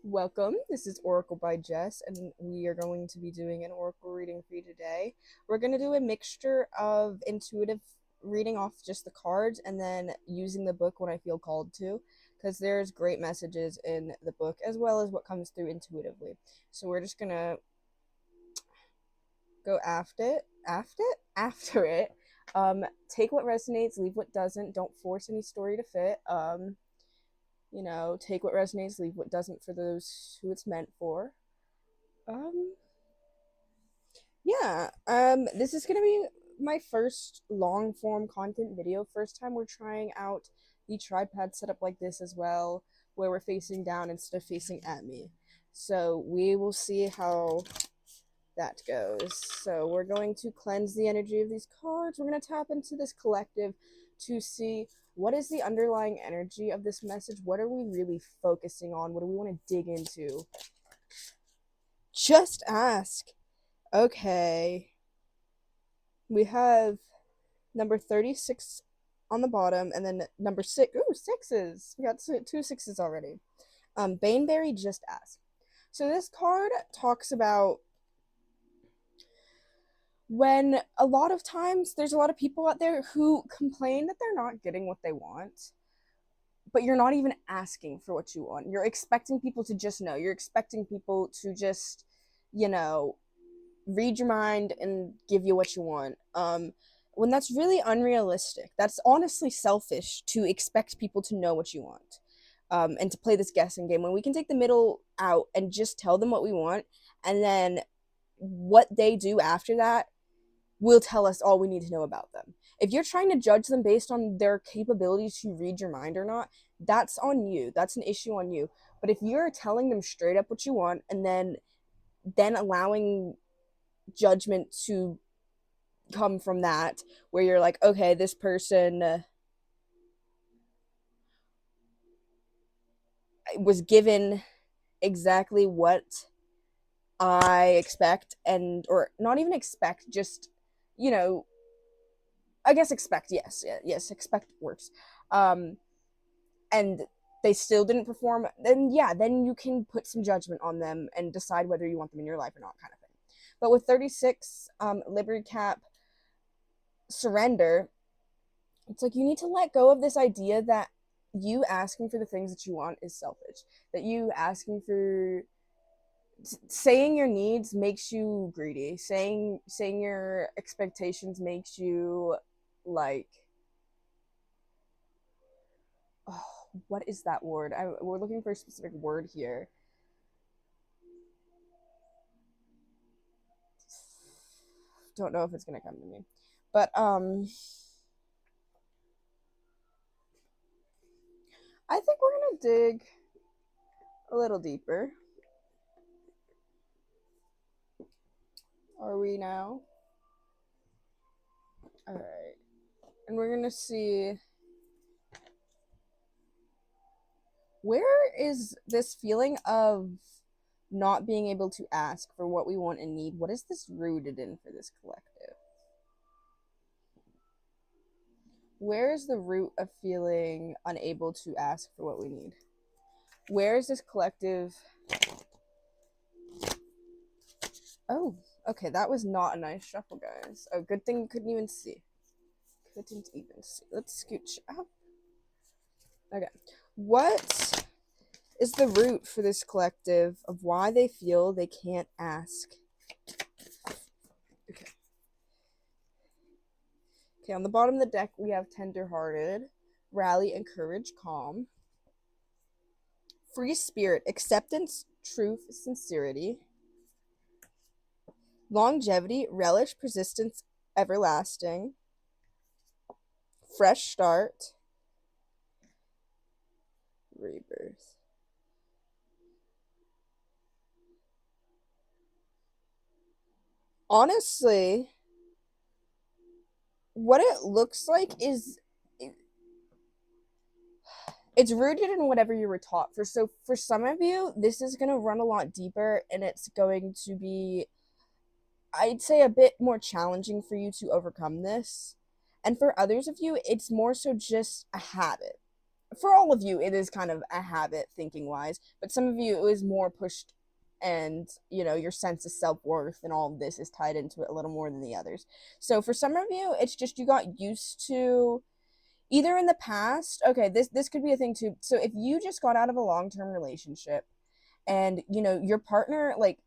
Welcome. This is Oracle by Jess, and we are going to be doing an oracle reading for you today. We're going to do a mixture of intuitive reading off just the cards and then using the book when I feel called to, because there's great messages in the book as well as what comes through intuitively. So we're just going to go after it. Take what resonates, leave what doesn't. Don't force any story to fit. Take what resonates, leave what doesn't for those who it's meant for. Um, this is gonna be my first long form content video. First time we're trying out the tripod setup like this as well, where we're facing down instead of facing at me. So we will see how that goes. So we're going to cleanse the energy of these cards. We're going to tap into this collective to see what is the underlying energy of this message. What are we really focusing on? What do we want to dig into? Just ask. Okay. We have number 36 on the bottom, and then number 6. Ooh, sixes. We got two sixes already. Baneberry, just ask. So this card talks about when a lot of times there's a lot of people out there who complain that they're not getting what they want, but you're not even asking for what you want. You're expecting people to just know. You're expecting people to just, you know, read your mind and give you what you want. When that's really unrealistic. That's honestly selfish to expect people to know what you want. And to play this guessing game when we can take the middle out and just tell them what we want, and then what they do after that will tell us all we need to know about them. If you're trying to judge them based on their capability to read your mind or not, that's on you. That's an issue on you. But if you're telling them straight up what you want and then allowing judgment to come from that, where you're like, okay, this person was given exactly what I expect, and or not even expect, just, you know, I guess expect, yes, expect works. Um, and they still didn't perform, then yeah, then you can put some judgment on them and decide whether you want them in your life or not, kind of thing. But with 36, Liberty Cap, surrender, it's like you need to let go of this idea that you asking for the things that you want is selfish. That you asking for saying your needs makes you greedy. Saying your expectations makes you like, oh, what is that word? We're looking for a specific word here. Don't know if it's gonna come to me, but I think we're gonna dig a little deeper. Are we now? All right, and we're gonna see where is this feeling of not being able to ask for what we want and need. What is this rooted in for this collective? Where is the root of feeling unable to ask for what we need? Where is this collective? Oh, okay, that was not a nice shuffle, guys. Oh, good thing you couldn't even see. Couldn't even see. Let's scooch up. Okay. What is the root for this collective of why they feel they can't ask? Okay, on the bottom of the deck, we have tender-hearted, rally, encourage, calm, free spirit, acceptance, truth, sincerity, longevity, relish, persistence, everlasting, fresh start, rebirth. Honestly, what it looks like is it's rooted in whatever you were taught. For some of you, this is going to run a lot deeper, and it's going to be, I'd say, a bit more challenging for you to overcome this. And for others of you, it's more so just a habit. for all of you, it is kind of a habit thinking wise, but some of you it is more pushed, and your sense of self-worth and all of this is tied into it a little more than the others. So for some of you, it's just you got used to either in the past. Okay, this could be a thing too. So if you just got out of a long-term relationship and your partner, like,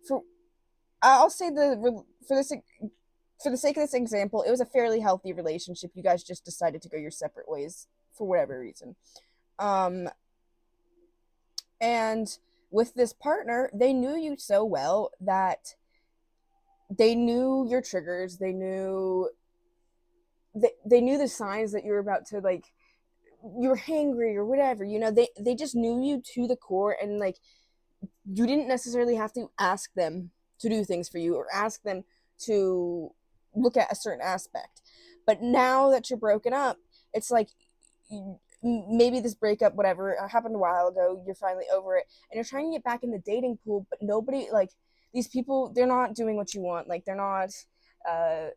for I'll say for the sake of this example, it was a fairly healthy relationship. You guys just decided to go your separate ways for whatever reason. Um, and with this partner, they knew you so well that they knew your triggers. They knew the signs that you were about to, like, you were hangry or whatever. They just knew you to the core, and like you didn't necessarily have to ask them to do things for you or ask them to look at a certain aspect. But now that you're broken up, it's like maybe this breakup, whatever, happened a while ago, you're finally over it, and you're trying to get back in the dating pool, but nobody, like, these people, they're not doing what you want. Like, they're not uh,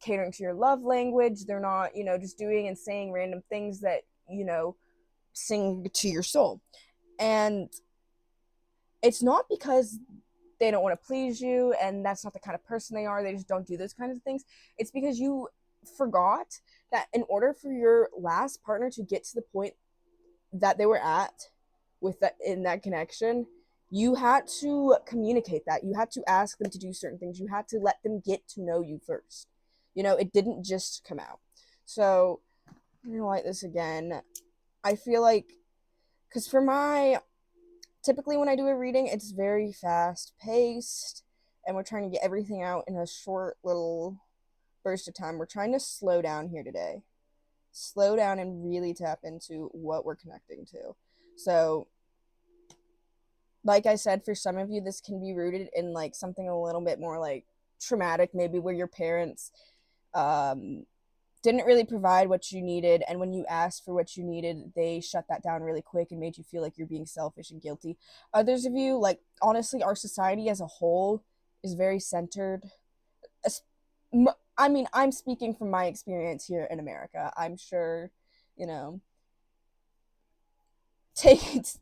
catering to your love language. They're not, just doing and saying random things that, sing to your soul. And it's not because they don't want to please you and that's not the kind of person they are. They just don't do those kinds of things. It's because you forgot that in order for your last partner to get to the point that they were at with that in that connection, you had to communicate that. You had to ask them to do certain things. You had to let them get to know you first. It didn't just come out. So I'm gonna light this again. I feel like, because for my typically when I do a reading, it's very fast paced and we're trying to get everything out in a short little burst of time. We're trying to slow down here today. Slow down and really tap into what we're connecting to. So, like I said, for some of you, this can be rooted in like something a little bit more like traumatic, maybe where your parents um, didn't really provide what you needed, and when you asked for what you needed, they shut that down really quick and made you feel like you're being selfish and guilty. Others of you, like, honestly, our society as a whole is very centered. I mean, I'm speaking from my experience here in America. I'm sure, you know, take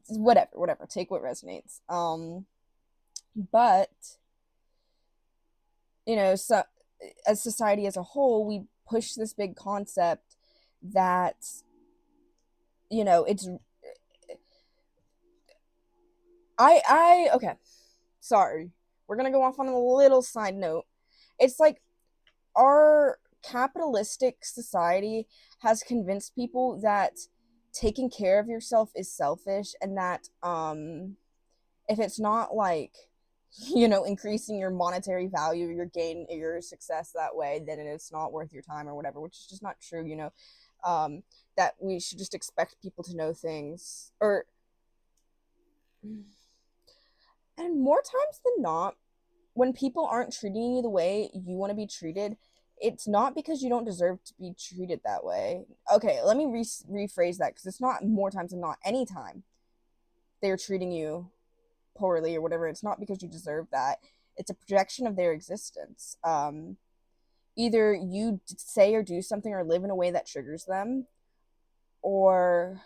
whatever, take what resonates. But so as society as a whole, we push this big concept that it's I okay, sorry, we're gonna go off on a little side note. It's like our capitalistic society has convinced people that taking care of yourself is selfish, and that if it's not like increasing your monetary value, your gain, your success that way, then it's not worth your time or whatever, which is just not true. That we should just expect people to know things, or and more times than not, when people aren't treating you the way you want to be treated, it's not because you don't deserve to be treated that way. Okay, let me rephrase that, because it's not more times than not. Anytime they're treating you poorly or whatever, it's not because you deserve that. It's a projection of their existence. Either you say or do something or live in a way that triggers them, or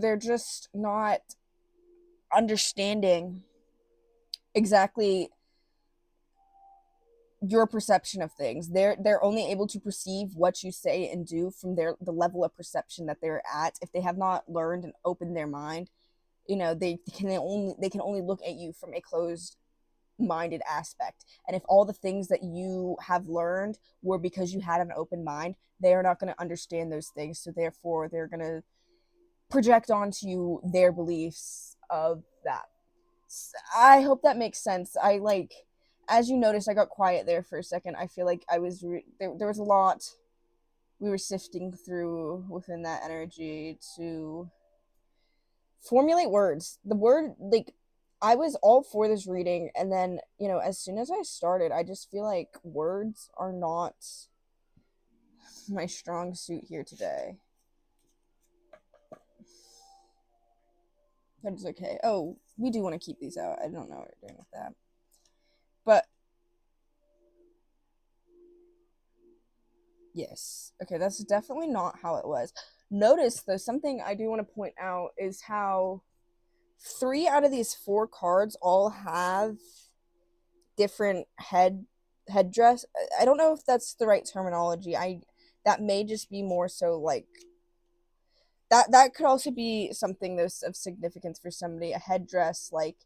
they're just not understanding exactly your perception of things. They're only able to perceive what you say and do from the level of perception that they're at. If they have not learned and opened their mind, they can only look at you from a closed minded aspect. And if all the things that you have learned were because you had an open mind, they are not going to understand those things. So therefore, they're going to project onto you their beliefs of that. I hope that makes sense. I like, as you noticed, I got quiet there for a second. I feel like I was there was a lot we were sifting through within that energy to formulate words. The word, like, I was all for this reading, and then, as soon as I started, I just feel like words are not my strong suit here today. That is okay. Oh, we do want to keep these out. I don't know what we're doing with that. But yes. Okay, that's definitely not how it was. Notice, though, something I do want to point out is how 3 out of these 4 cards all have different headdress. I don't know if that's the right terminology. That may just be more so like that could also be something that's of significance for somebody, a headdress like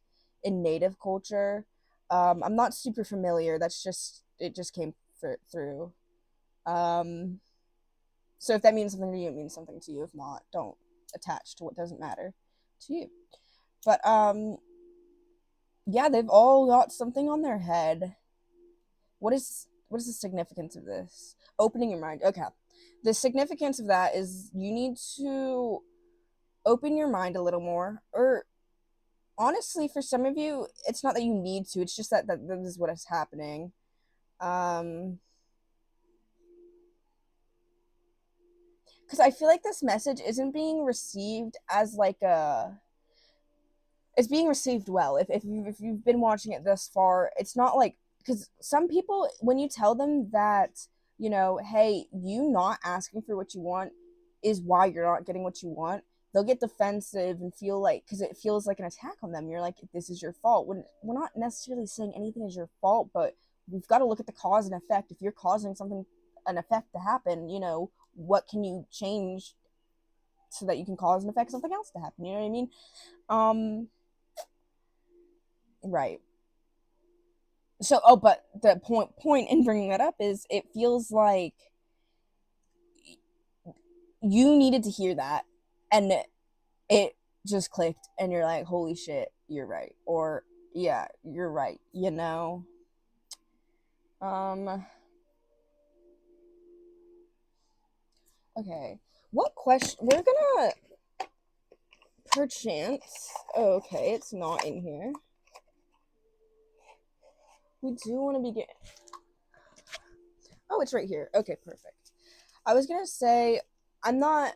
in native culture. I'm not super familiar. That's just it just came through. Um, so if that means something to you, it means something to you. If not, don't attach to what doesn't matter to you. But yeah, they've all got something on their head. What is the significance of this? Opening your mind. Okay. The significance of that is you need to open your mind a little more. Or honestly, for some of you, it's not that you need to, it's just that this is what is happening. Because I feel like this message isn't being received as like a it's being received well. If you've been watching it thus far, it's not like, because some people, when you tell them that, hey, you not asking for what you want is why you're not getting what you want, they'll get defensive and feel like, because it feels like an attack on them. You're like, this is your fault, when we're not necessarily saying anything is your fault, but we've got to look at the cause and effect. If you're causing something, an effect to happen, what can you change so that you can cause and effect something else to happen? You know what I mean? Right. So, but the point in bringing that up is it feels like you needed to hear that, and it just clicked, and you're like, holy shit, you're right. Or yeah, you're right, um okay, what question we're gonna perchance, okay, it's not in here. We do want to begin. Oh, it's right here. Okay, perfect. I was gonna say, I'm not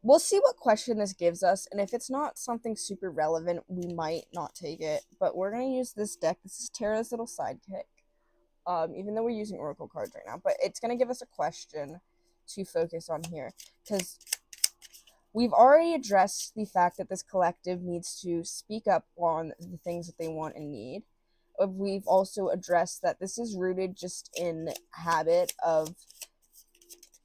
we'll see what question this gives us, and if it's not something super relevant, we might not take it. But we're gonna use this deck. This is Tara's little sidekick. Even though we're using oracle cards right now, but it's gonna give us a question to focus on here, because we've already addressed the fact that this collective needs to speak up on the things that they want and need. We've also addressed that this is rooted just in habit of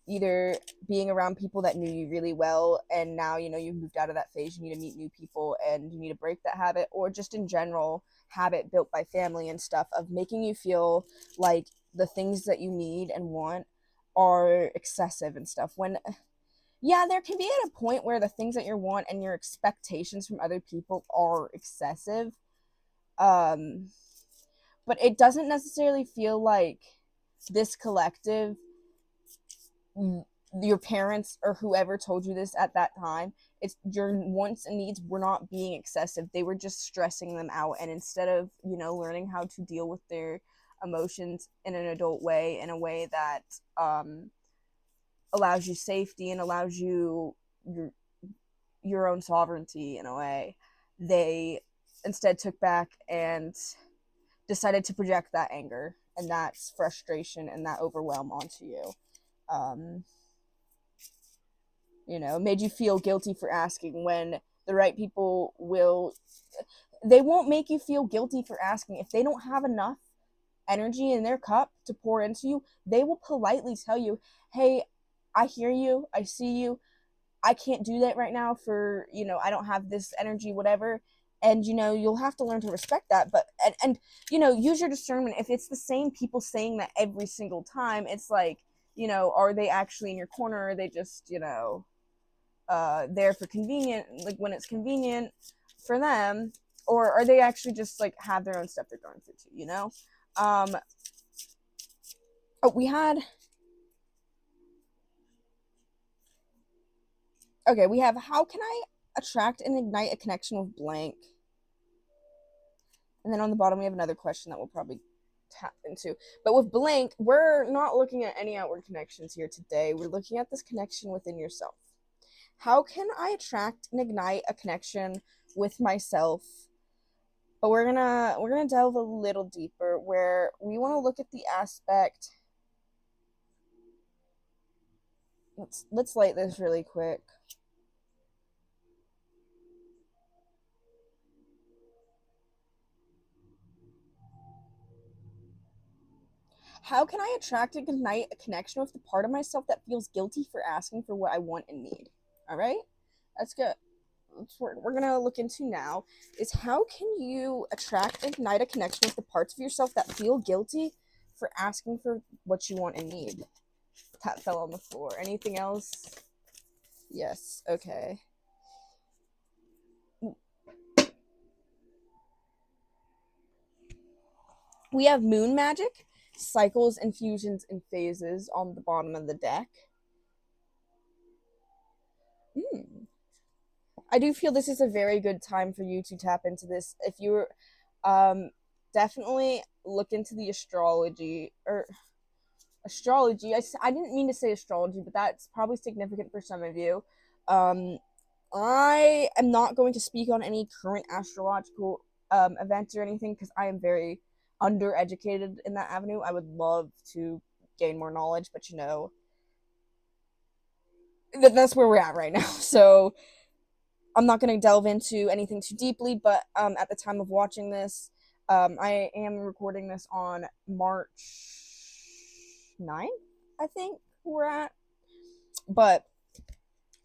either being around people that knew you really well, and now you've moved out of that phase, you need to meet new people and you need to break that habit, or just in general habit built by family and stuff of making you feel like the things that you need and want are excessive and stuff, when yeah, there can be at a point where the things that you want and your expectations from other people are excessive, um but it doesn't necessarily feel like this collective, your parents or whoever told you this at that time, it's your wants and needs were not being excessive, they were just stressing them out. And instead of learning how to deal with their emotions in an adult way, in a way that allows you safety and allows you your own sovereignty in a way, they instead took back and decided to project that anger and that frustration and that overwhelm onto you. um made you feel guilty for asking, when the right people they won't make you feel guilty for asking. If they don't have enough energy in their cup to pour into you, they will politely tell you, hey, I hear you, I see you, I can't do that right now for, I don't have this energy, whatever. And, you'll have to learn to respect that. But, and use your discernment. If it's the same people saying that every single time, it's like, are they actually in your corner? Or are they just, there for convenient, like when it's convenient for them? Or are they actually just like have their own stuff they're going through too, oh, we had, okay, we have, how can I attract and ignite a connection with blank? And then on the bottom, we have another question that we'll probably tap into. But with blank, we're not looking at any outward connections here today. We're looking at this connection within yourself. How can I attract and ignite a connection with myself? But we're gonna delve a little deeper where we want to look at the aspect. Let's light this really quick. How can I attract and ignite a connection with the part of myself that feels guilty for asking for what I want and need? All right, that's good. That's what we're gonna look into now. Is how can you attract and ignite a connection with the parts of yourself that feel guilty for asking for what you want and need? That fell on the floor. Anything else? Yes. Okay. We have moon magic, cycles, infusions, and phases on the bottom of the deck. Mm. I do feel this is a very good time for you to tap into this. If you're um, definitely look into the astrology. I didn't mean to say astrology, but that's probably significant for some of you. Um, I am not going to speak on any current astrological events or anything because I am very undereducated in that avenue. I would love to gain more knowledge, but that's where we're at right now. So I'm not going to delve into anything too deeply, but at the time of watching this, I am recording this on March 9th, I think we're at. But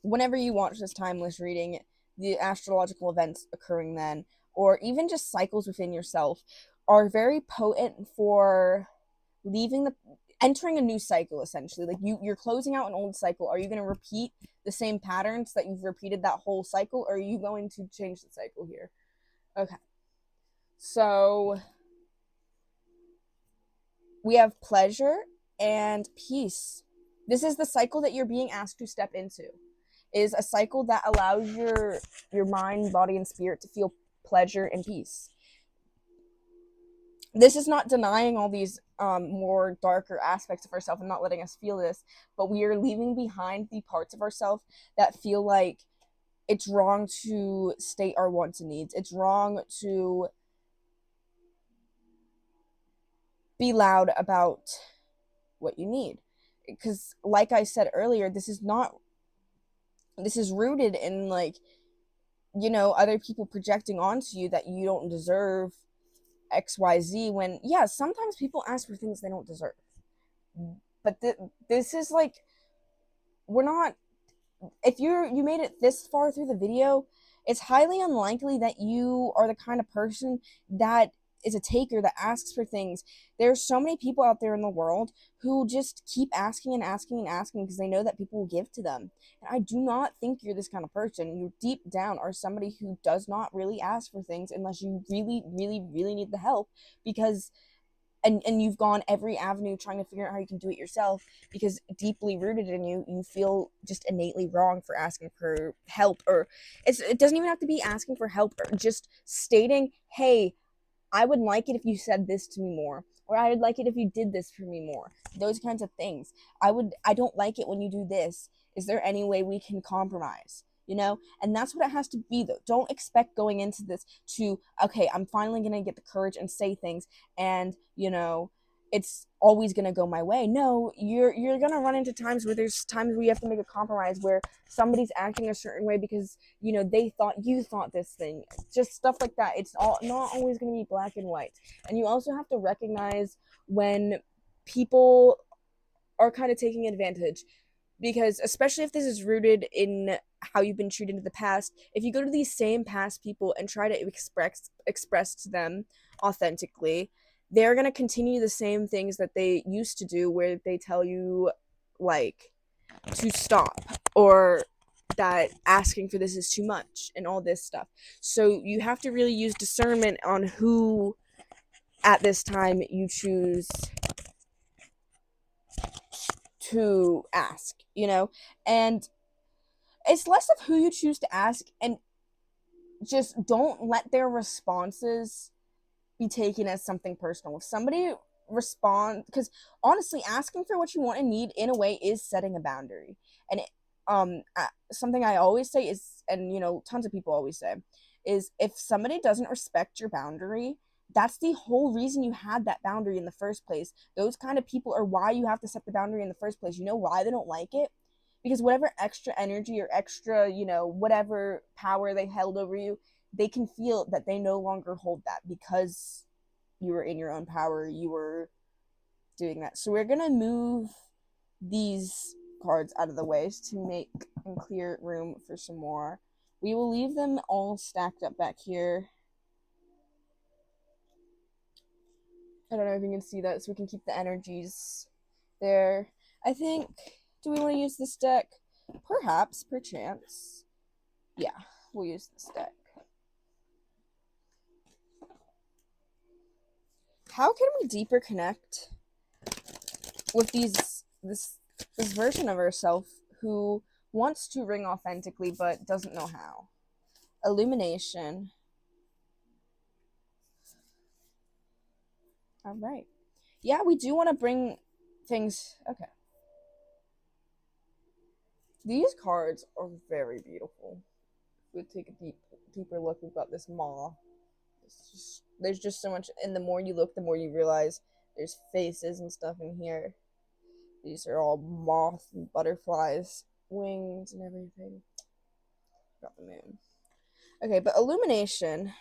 whenever you watch this timeless reading, the astrological events occurring then, or even just cycles within yourself, are very potent for leaving the entering a new cycle essentially. Like you're closing out an old cycle. Are you going to repeat the same patterns that you've repeated that whole cycle, or are you going to change the cycle here? Okay. So we have pleasure and peace. This is the cycle that you're being asked to step into. Is a cycle that allows your mind, body, and spirit to feel pleasure and peace. This is not denying all these more darker aspects of ourselves and not letting us feel this, but we are leaving behind the parts of ourselves that feel like it's wrong to state our wants and needs. It's wrong to be loud about what you need. Because, like I said earlier, this is rooted in, like, other people projecting onto you that you don't deserve XYZ when, yeah, sometimes people ask for things they don't deserve. But this is like, we're not, if you made it this far through the video, it's highly unlikely that you are the kind of person that is a taker that asks for things. There's so many people out there in the world who just keep asking and asking and asking because they know that people will give to them. And I do not think you're this kind of person. You deep down are somebody who does not really ask for things unless you really, really, really need the help, because and you've gone every avenue trying to figure out how you can do it yourself, because deeply rooted in you feel just innately wrong for asking for help. Or it doesn't even have to be asking for help, or just stating, hey, I would like it if you said this to me more, or I would like it if you did this for me more. Those kinds of things. I don't like it when you do this. Is there any way we can compromise? And that's what it has to be, though. Don't expect going into this to, okay, I'm finally going to get the courage and say things, and it's always going to go my way. No, you're going to run into times where there's times where you have to make a compromise, where somebody's acting a certain way because they thought you thought this thing. Just stuff like that. It's all not always going to be black and white. And you also have to recognize when people are kind of taking advantage, because especially if this is rooted in how you've been treated in the past, if you go to these same past people and try to express to them authentically, they're going to continue the same things that they used to do, where they tell you, like, to stop, or that asking for this is too much and all this stuff. So you have to really use discernment on who at this time you choose to ask, and it's less of who you choose to ask, and just don't let their responses be taken as something personal. If somebody respond, because honestly, asking for what you want and need in a way is setting a boundary. And something I always say is, and tons of people always say, is if somebody doesn't respect your boundary, that's the whole reason you had that boundary in the first place. Those kind of people are why you have to set the boundary in the first place. You know why they don't like it? Because whatever extra energy or extra, whatever power they held over you, they can feel that they no longer hold that because you were in your own power, you were doing that. So we're gonna move these cards out of the way to make and clear room for some more. We will leave them all stacked up back here. I don't know if you can see that, so we can keep the energies there. I think, do we want to use this deck? Perhaps, perchance. Yeah, we'll use this deck. How can we deeper connect with this version of herself who wants to ring authentically but doesn't know how? Illumination. All right. Yeah, we do want to bring things. Okay. These cards are very beautiful. We'll take a deeper look. We've got this maw. There's just so much, and the more you look, the more you realize there's faces and stuff in here. These are all moth and butterflies, wings and everything. Got the moon. Okay, but illumination.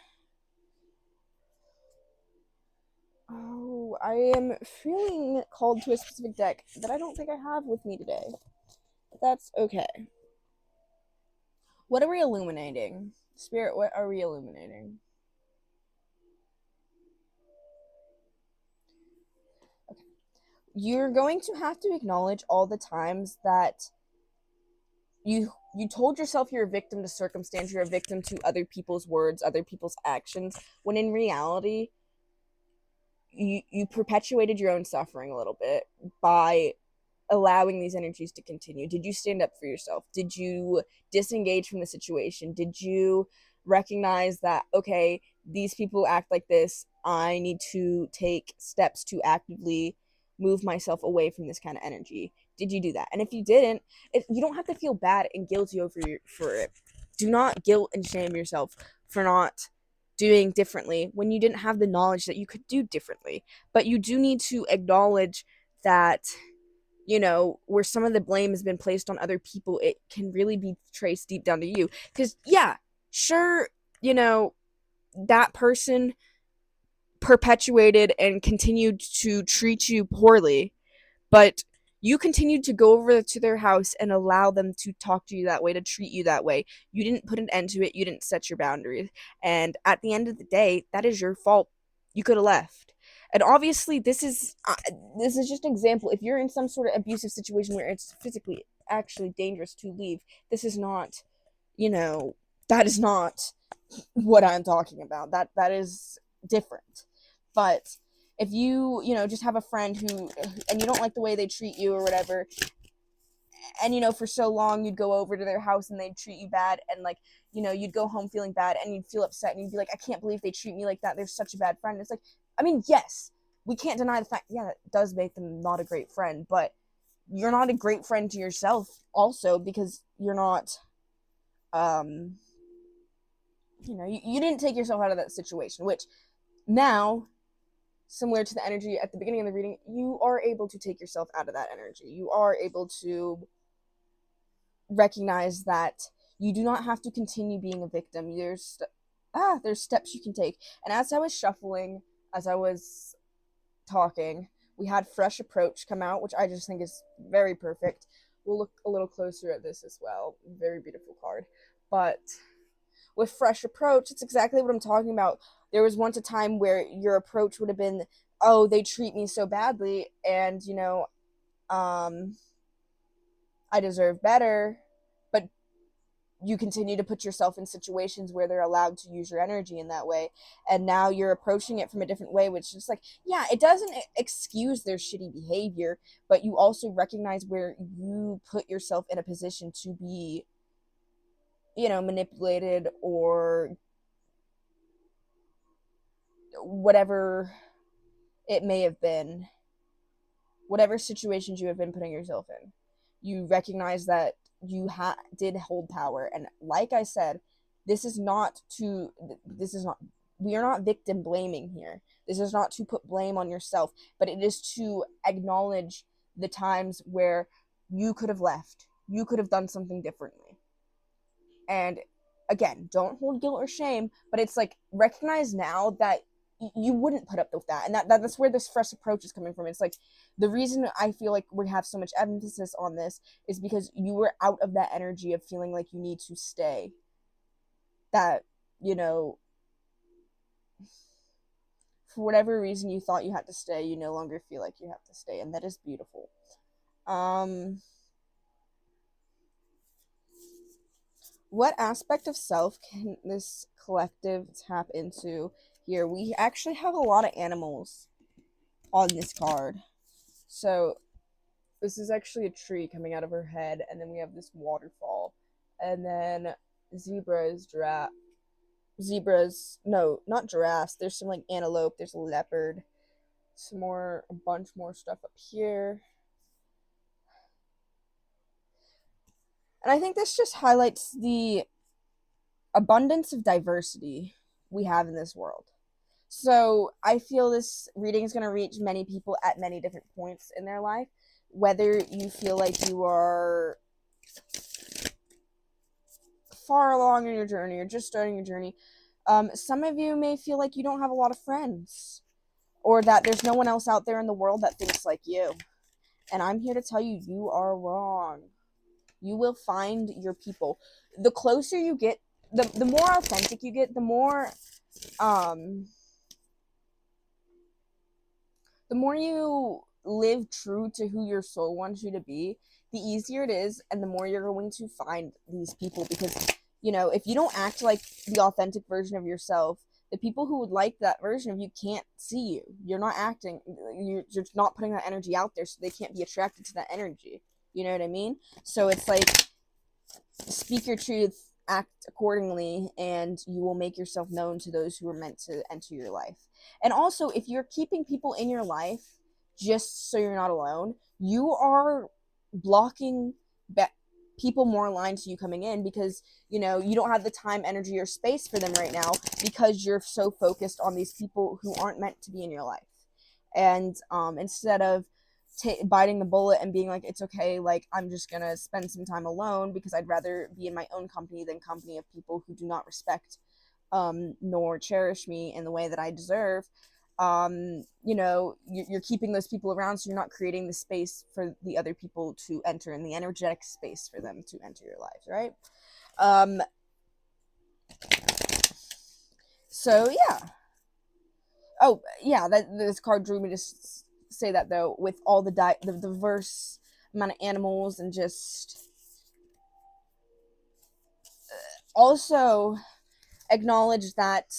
Oh, I am feeling called to a specific deck that I don't think I have with me today. But that's okay. What are we illuminating? Spirit, what are we illuminating? Okay. You're going to have to acknowledge all the times that you told yourself you're a victim to circumstance, you're a victim to other people's words, other people's actions, when in reality you perpetuated your own suffering a little bit by allowing these energies to continue. Did you stand up for yourself? Did you disengage from the situation? Did you recognize that, okay, these people act like this, I need to take steps to actively move myself away from this kind of energy? Did you do that? And if you didn't, you don't have to feel bad and guilty for it. Do not guilt and shame yourself for not doing differently when you didn't have the knowledge that you could do differently. But you do need to acknowledge that, where some of the blame has been placed on other people, it can really be traced deep down to you. Because, yeah, sure, that person perpetuated and continued to treat you poorly, but you continued to go over to their house and allow them to talk to you that way, to treat you that way. You didn't put an end to it. You didn't set your boundaries. And at the end of the day, that is your fault. You could have left. And obviously, this is just an example. If you're in some sort of abusive situation where it's physically actually dangerous to leave, this is not, that is not what I'm talking about. That is different. But if just have a friend who, and you don't like the way they treat you or whatever, and for so long you'd go over to their house and they'd treat you bad, and like, you'd go home feeling bad and you'd feel upset and you'd be like, I can't believe they treat me like that, they're such a bad friend. And it's like, I mean, yes, we can't deny the fact, yeah, that does make them not a great friend, but you're not a great friend to yourself also, because you're not you didn't take yourself out of that situation, which now, similar to the energy at the beginning of the reading, you are able to take yourself out of that energy. You are able to recognize that you do not have to continue being a victim. There's steps you can take. And as I was shuffling, as I was talking, we had Fresh Approach come out, which I just think is very perfect. We'll look a little closer at this as well. Very beautiful card. But with Fresh Approach, it's exactly what I'm talking about. There was once a time where your approach would have been, oh, they treat me so badly, and I deserve better. But you continue to put yourself in situations where they're allowed to use your energy in that way, and now you're approaching it from a different way, which is like, yeah, it doesn't excuse their shitty behavior, but you also recognize where you put yourself in a position to be manipulated or whatever it may have been, whatever situations you have been putting yourself in. You recognize that you did hold power. And like I said, this is not, we are not victim blaming here. This is not to put blame on yourself, but it is to acknowledge the times where you could have left. You could have done something differently. And again, don't hold guilt or shame, but it's like recognize now that you wouldn't put up with that. And that's where this fresh approach is coming from. It's like the reason I feel like we have so much emphasis on this is because you were out of that energy of feeling like you need to stay. That, for whatever reason you thought you had to stay, you no longer feel like you have to stay. And that is beautiful. What aspect of self can this collective tap into here? We actually have a lot of animals on this card. So this is actually a tree coming out of her head, and then we have this waterfall, and then zebras, no, not giraffes. There's some like antelope, there's a leopard, a bunch more stuff up here. And I think this just highlights the abundance of diversity we have in this world. So I feel this reading is going to reach many people at many different points in their life, whether you feel like you are far along in your journey or just starting your journey. Some of you may feel like you don't have a lot of friends, or that there's no one else out there in the world that thinks like you. And I'm here to tell you, you are wrong. You will find your people. The closer you get, the more authentic you get, the more you live true to who your soul wants you to be, the easier it is, and the more you're going to find these people. Because, if you don't act like the authentic version of yourself, the people who would like that version of you can't see you. You're not acting, you're not putting that energy out there, so they can't be attracted to that energy. You know what I mean? So it's like, speak your truth, act accordingly, and you will make yourself known to those who are meant to enter your life. And also, if you're keeping people in your life just so you're not alone, you are blocking people more aligned to you coming in, because you don't have the time, energy, or space for them right now because you're so focused on these people who aren't meant to be in your life. And instead of biting the bullet and being like, it's okay, like I'm just gonna spend some time alone because I'd rather be in my own company than company of people who do not respect nor cherish me in the way that I deserve. You're keeping those people around, so you're not creating the space for the other people to enter, in the energetic space for them to enter your lives, right? So yeah. Oh yeah, this card drew me to say that, though, with all the diverse amount of animals, and just also acknowledge that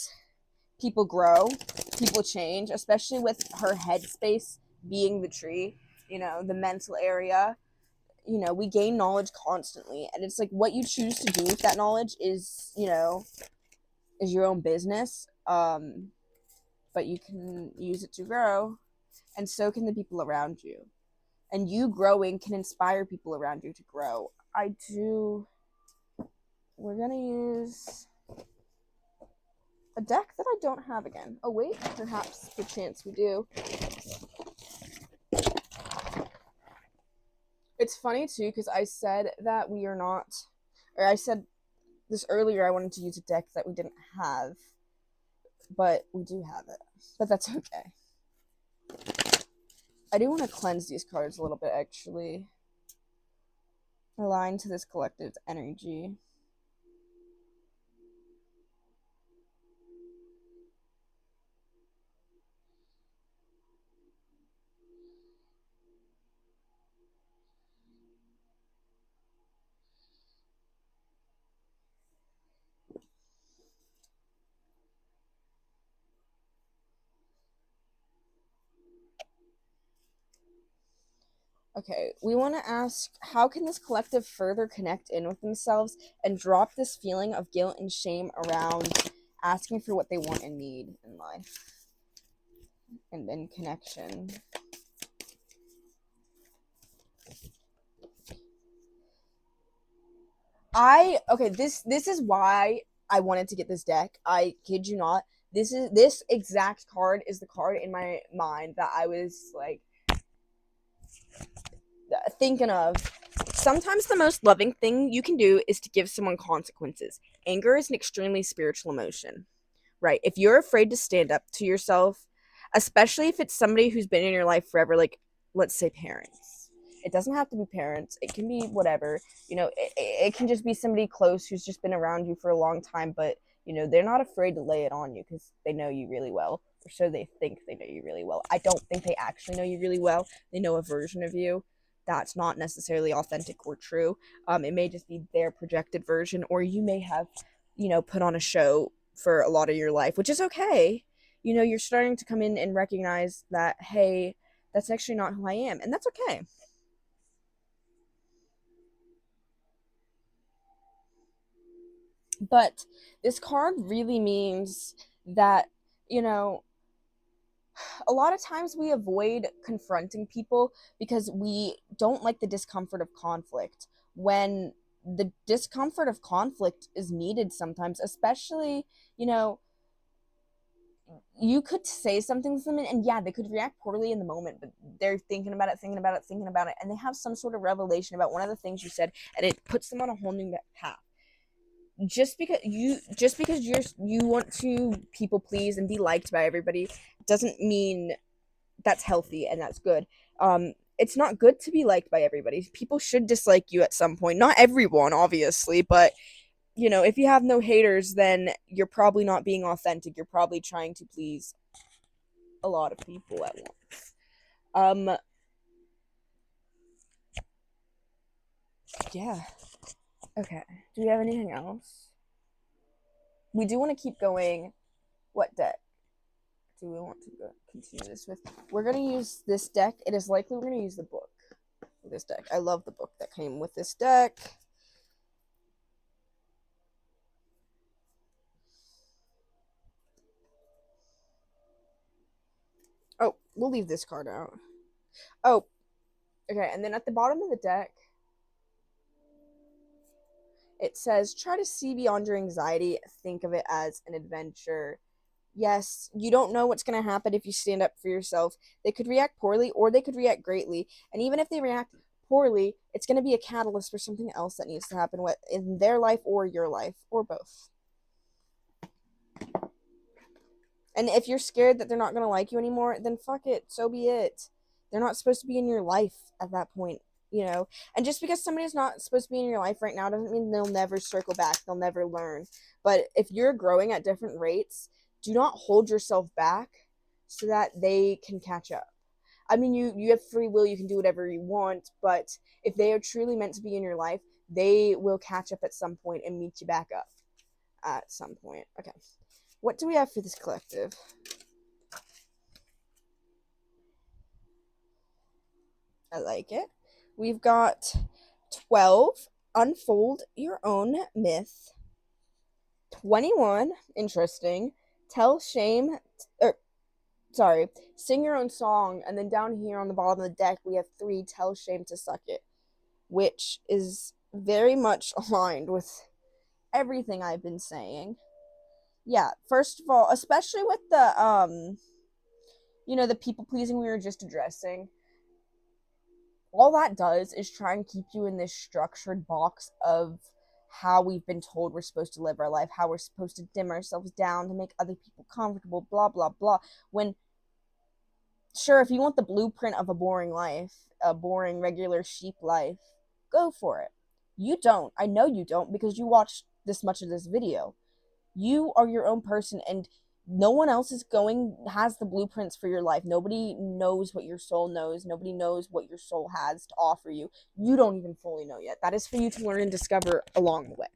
people grow, people change, especially with her headspace being the tree, the mental area. We gain knowledge constantly, and it's like what you choose to do with that knowledge is your own business. But you can use it to grow, and so can the people around you. And you growing can inspire people around you to grow. We're gonna use a deck that I don't have again. Oh wait, perhaps the chance we do. It's funny too, because I said that we are not, or I said this earlier, I wanted to use a deck that we didn't have, but we do have it. But that's okay. I do want to cleanse these cards a little bit, actually. Align to this collective energy. Okay, we want to ask, how can this collective further connect in with themselves and drop this feeling of guilt and shame around asking for what they want and need in life? and then connection. This is why I wanted to get this deck. I kid you not. This exact card is the card in my mind that I was like thinking of. Sometimes the most loving thing you can do is to give someone consequences. Anger is an extremely spiritual emotion, right? If you're afraid to stand up to yourself, especially if it's somebody who's been in your life forever, like let's say parents. It doesn't have to be parents. It can be whatever. It can just be somebody close who's just been around you for a long time, but they're not afraid to lay it on you because they know you really well, or so they think they know you really well. I don't think they actually know you really well. They know a version of you that's not necessarily authentic or true. It may just be their projected version, or you may have, put on a show for a lot of your life, which is okay. You're starting to come in and recognize that, hey, that's actually not who I am, and that's okay. But this card really means that, you know, a lot of times we avoid confronting people because we don't like the discomfort of conflict. When the discomfort of conflict is needed sometimes, especially, you know, you could say something to them and yeah, they could react poorly in the moment, but they're thinking about it, thinking about it, thinking about it, and they have some sort of revelation about one of the things you said, and it puts them on a whole new path. Just because you want to people please and be liked by everybody doesn't mean that's healthy and that's good. It's not good to be liked by everybody. People should dislike you at some point. Not everyone, obviously, but if you have no haters, then you're probably not being authentic. You're probably trying to please a lot of people at once. Yeah. Okay. Do we have anything else? We do want to keep going. What deck do we want to continue this with? We're going to use this deck. It is likely we're going to use the book with this deck. I love the book that came with this deck. Oh, we'll leave this card out. Oh, okay. And then at the bottom of the deck, it says, try to see beyond your anxiety. Think of it as an adventure. Yes, you don't know what's going to happen if you stand up for yourself. They could react poorly or they could react greatly. And even if they react poorly, it's going to be a catalyst for something else that needs to happen in their life or your life or both. And if you're scared that they're not going to like you anymore, then fuck it. So be it. They're not supposed to be in your life at that point. And just because somebody's not supposed to be in your life right now doesn't mean they'll never circle back. They'll never learn. But if you're growing at different rates, do not hold yourself back so that they can catch up. I mean, you have free will. You can do whatever you want. But if they are truly meant to be in your life, they will catch up at some point and meet you back up at some point. Okay. What do we have for this collective? I like it. We've got 12, unfold your own myth. 21, interesting. Tell shame, or sorry, sing your own song. And then down here on the bottom of the deck, we have 3, tell shame to suck it, which is very much aligned with everything I've been saying. Yeah, first of all, especially with the people pleasing we were just addressing, all that does is try and keep you in this structured box of how we've been told we're supposed to live our life, how we're supposed to dim ourselves down to make other people comfortable, blah, blah, blah. When, sure, if you want the blueprint of a boring life, a boring, regular sheep life, go for it. You don't. I know you don't because you watched this much of this video. You are your own person, and no one else has the blueprints for your life. Nobody knows what your soul knows. Nobody knows what your soul has to offer you. You don't even fully know yet. That is for you to learn and discover along the way.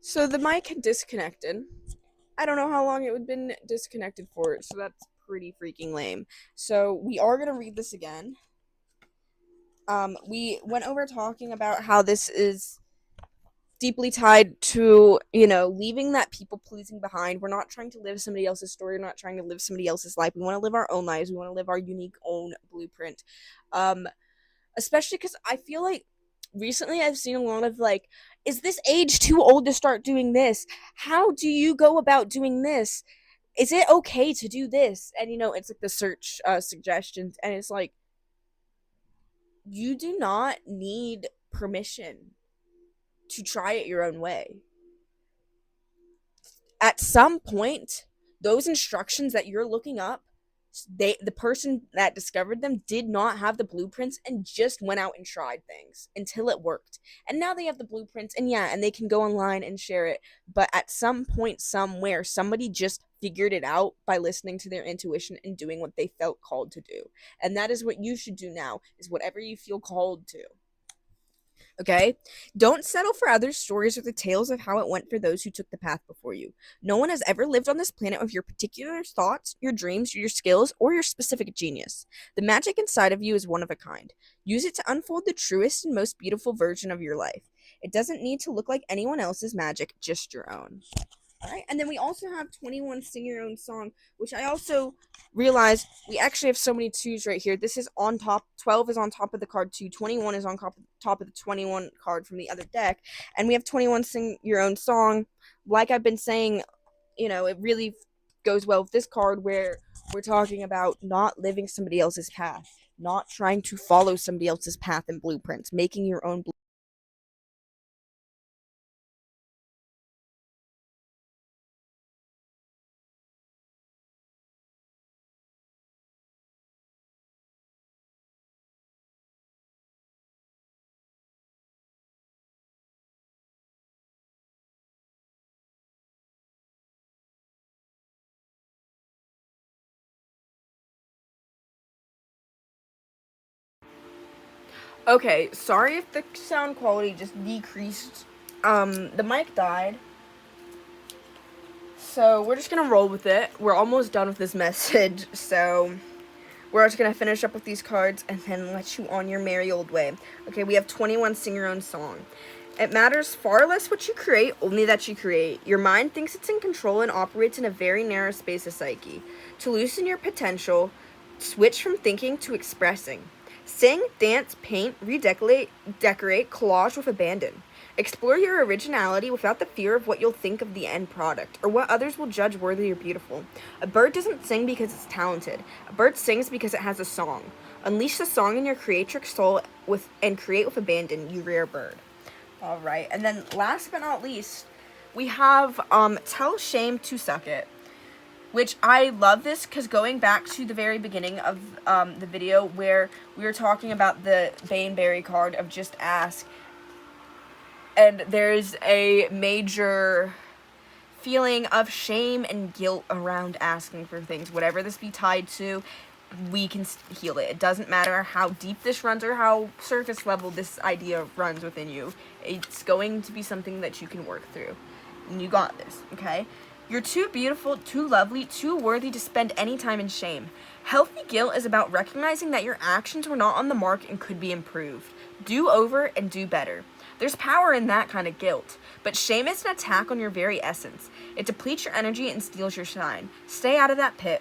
So the mic had disconnected. I don't know how long it would have been disconnected for, so that's pretty freaking lame. So we are gonna read this again. We went over talking about how this is deeply tied to, leaving that people pleasing behind. We're not trying to live somebody else's story. We're not trying to live somebody else's life. We want to live our own lives. We want to live our unique own blueprint. Especially because I feel like recently I've seen a lot of like, is this age too old to start doing this? How do you go about doing this? Is it okay to do this? And it's like the search suggestions, and it's like, you do not need permission to try it your own way. At some point, those instructions that you're looking up, the person that discovered them did not have the blueprints and just went out and tried things until it worked. And now they have the blueprints, and and they can go online and share it. But at some point, somewhere, somebody just figured it out by listening to their intuition and doing what they felt called to do. And that is what you should do now, is whatever you feel called to. Okay? Don't settle for other stories or the tales of how it went for those who took the path before you. No one has ever lived on this planet with your particular thoughts, your dreams, your skills, or your specific genius. The magic inside of you is one of a kind. Use it to unfold the truest and most beautiful version of your life. It doesn't need to look like anyone else's magic, just your own. All right, and then we also have 21 Sing Your Own Song, which I also realized we actually have so many twos right here. This is on top, 12 is on top of the card 2, 21 is on top of the 21 card from the other deck, and we have 21 Sing Your Own Song. Like I've been saying, it really goes well with this card where we're talking about not living somebody else's path, not trying to follow somebody else's path and blueprints, making your own blueprints. Okay, sorry if the sound quality just decreased. The mic died. So we're just gonna roll with it. We're almost done with this message, so we're just gonna finish up with these cards and then let you on your merry old way. Okay, we have 21 Sing Your Own Song. It matters far less what you create, only that you create. Your mind thinks it's in control and operates in a very narrow space of psyche. To loosen your potential, switch from thinking to expressing. Sing, dance, paint, decorate, collage with abandon. Explore your originality without the fear of what you'll think of the end product, or what others will judge worthy or beautiful. A bird doesn't sing because it's talented. A bird sings because it has a song. Unleash the song in your creatrix soul and create with abandon, you rare bird. All right, and then last but not least, we have Tell Shame to Suck It, which I love this because going back to the very beginning of the video where we were talking about the Baneberry card of Just Ask, and there's a major feeling of shame and guilt around asking for things. Whatever this be tied to, we can heal it. It doesn't matter how deep this runs or how surface level this idea runs within you. It's going to be something that you can work through. And you got this, okay? You're too beautiful, too lovely, too worthy to spend any time in shame. Healthy guilt is about recognizing that your actions were not on the mark and could be improved. Do over and do better. There's power in that kind of guilt, but shame is an attack on your very essence. It depletes your energy and steals your shine. Stay out of that pit.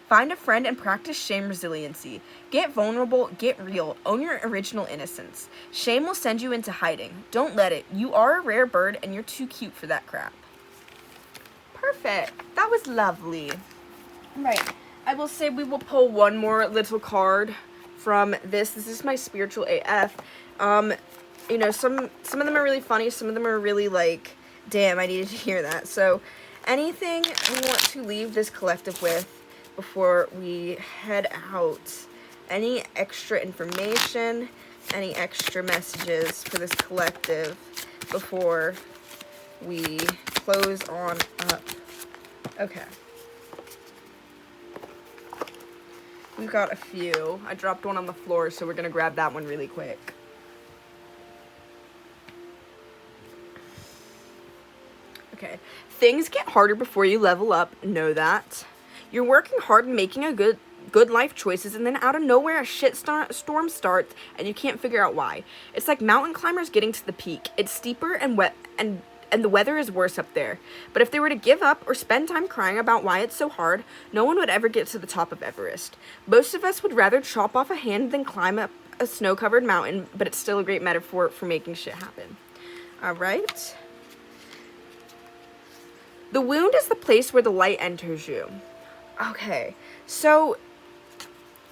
Find a friend and practice shame resiliency. Get vulnerable, get real, own your original innocence. Shame will send you into hiding. Don't let it. You are a rare bird and you're too cute for that crap. Perfect. That was lovely. Right. I will say we will pull one more little card from this. This is my spiritual AF. Some of them are really funny. Some of them are really like, damn, I needed to hear that. So anything we want to leave this collective with before we head out? Any extra information? Any extra messages for this collective before we close on up? Okay. We've got a few. I dropped one on the floor, so we're gonna grab that one really quick. Okay. Things get harder before you level up. Know that. You're working hard and making a good life choices, and then out of nowhere a storm starts and you can't figure out why. It's like mountain climbers getting to the peak. It's steeper and wet and the weather is worse up there. But if they were to give up or spend time crying about why it's so hard, no one would ever get to the top of Everest. Most of us would rather chop off a hand than climb up a snow-covered mountain, but it's still a great metaphor for making shit happen. All right. The wound is the place where the light enters you. Okay, so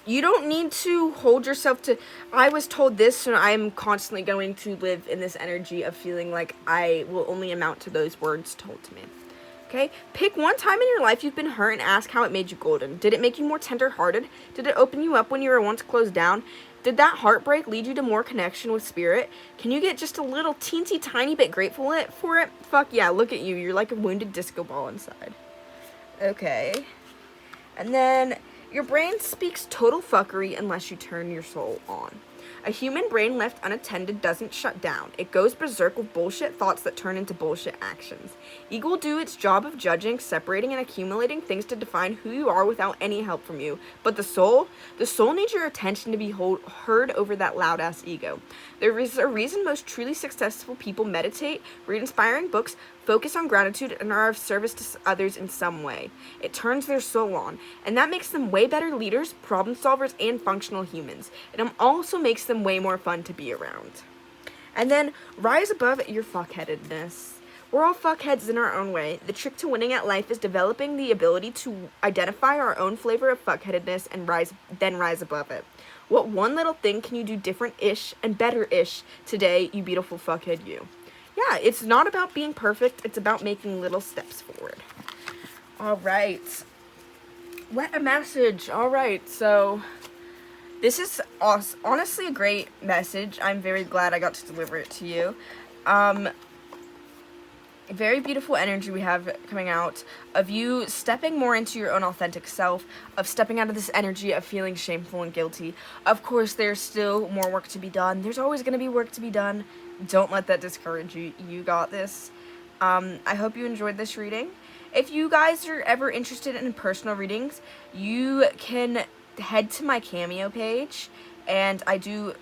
you don't need to hold yourself to, I was told this, and I'm constantly going to live in this energy of feeling like I will only amount to those words told to me. Okay? Pick one time in your life you've been hurt and ask how it made you golden. Did it make you more tender-hearted? Did it open you up when you were once closed down? Did that heartbreak lead you to more connection with spirit? Can you get just a little teensy tiny bit grateful for it? Fuck yeah, look at you. You're like a wounded disco ball inside. Okay. And then, your brain speaks total fuckery unless you turn your soul on. A human brain left unattended doesn't shut down. It goes berserk with bullshit thoughts that turn into bullshit actions. Ego will do its job of judging, separating, and accumulating things to define who you are without any help from you. But the soul needs your attention to be heard over that loud-ass ego. There is a reason most truly successful people meditate, read inspiring books, focus on gratitude, and are of service to others in some way. It turns their soul on, and that makes them way better leaders, problem solvers, and functional humans. It also makes them way more fun to be around. And then, rise above your fuckheadedness. We're all fuckheads in our own way. The trick to winning at life is developing the ability to identify our own flavor of fuckheadedness and rise above it. What one little thing can you do different-ish and better-ish today, you beautiful fuckhead you? Yeah, it's not about being perfect. It's about making little steps forward. All right. What a message. All right, so this is honestly a great message. I'm very glad I got to deliver it to you. Very beautiful energy we have coming out of you stepping more into your own authentic self, of stepping out of this energy of feeling shameful and guilty. Of course, there's still more work to be done. There's always going to be work to be done. Don't let that discourage you. You got this. I hope you enjoyed this reading. If you guys are ever interested in personal readings, you can head to my Cameo page, and I do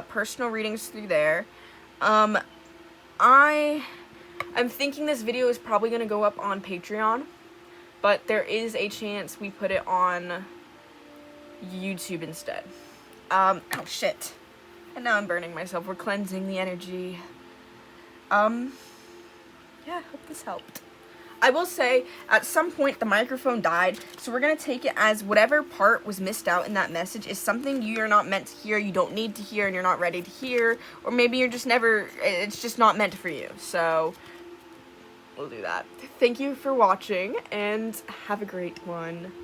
personal readings through there. I'm thinking this video is probably going to go up on Patreon, but there is a chance we put it on YouTube instead. Oh shit. And now I'm burning myself. We're cleansing the energy. Yeah, I hope this helped. I will say, at some point, the microphone died, so we're going to take it as whatever part was missed out in that message is something you're not meant to hear, you don't need to hear, and you're not ready to hear, or maybe you're just it's just not meant for you, so we'll do that. Thank you for watching, and have a great one.